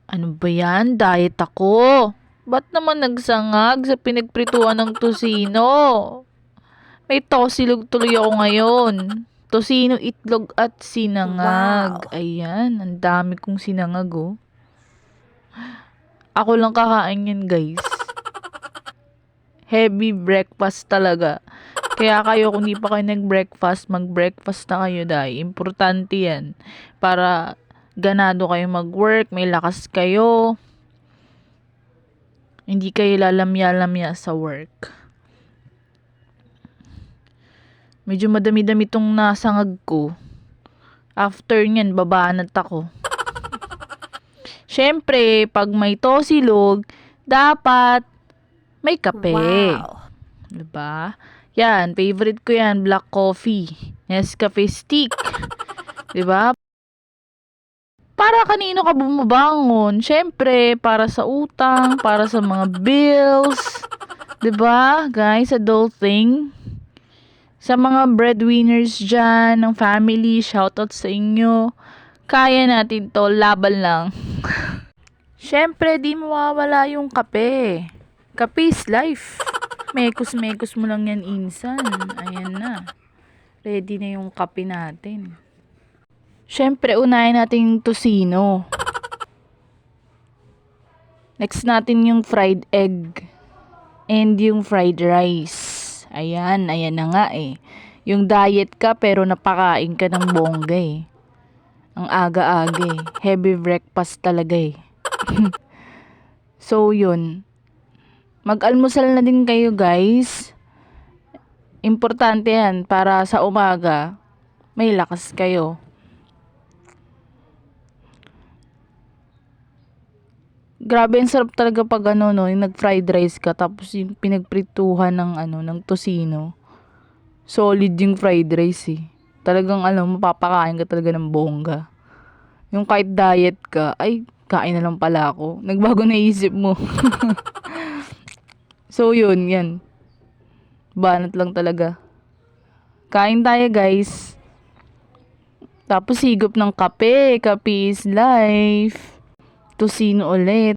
Ano ba yan? Diet ako. Ba't naman nagsangag sa pinagprituan ng tosino? May tosilog tuloy ako ngayon. Tosino, itlog at sinangag. Wow! Ayan, ang dami kong sinangag oh. Ako lang kakain yan guys. Heavy breakfast talaga. Kaya kayo kung di pa kayo nag-breakfast, mag-breakfast na kayo dahil importante yan. Para ganado kayo mag-work, may lakas kayo. Hindi kayo lalamya-lamya sa work. Medyo madami-dami tong nasangag ko. After nyan, babanat ako. Siyempre, pag may tosilog, dapat may kape. Wow! Diba? Yan, favorite ko yan, black coffee. Nescafe stick. Diba? Para kanino ka bumabangon? Siyempre, para sa utang, para sa mga bills. Diba, guys? Adulting. Sa mga breadwinners dyan, ng family, shoutout sa inyo. Kaya natin to, laban lang. Siyempre, di mawawala yung kape. Kape is life. Mekos-mekos mo lang yan insan. Ayan na. Ready na yung kape natin. Siyempre, unahin natin yung tosino. Next natin yung fried egg. And yung fried rice. Ayan na nga eh. Yung diet ka pero napakain ka ng bongga eh. Ang aga-aga eh. Heavy breakfast talaga eh. So yun. Mag-almusal na din kayo guys. Importante yan para sa umaga may lakas kayo. Grabe, ang sarap talaga pag ano no, yung nag-fried rice ka tapos yung pinagprituhan ng ano, ng tosino. Solid yung fried rice eh. Talagang mapapakain ka talaga ng bongga. Yung kahit diet ka, ay kain na lang pala ako. Nagbago na isip mo. So yun, yan. Banat lang talaga. Kain tayo guys. Tapos higop ng kape. Kape is life. Tosino ulit.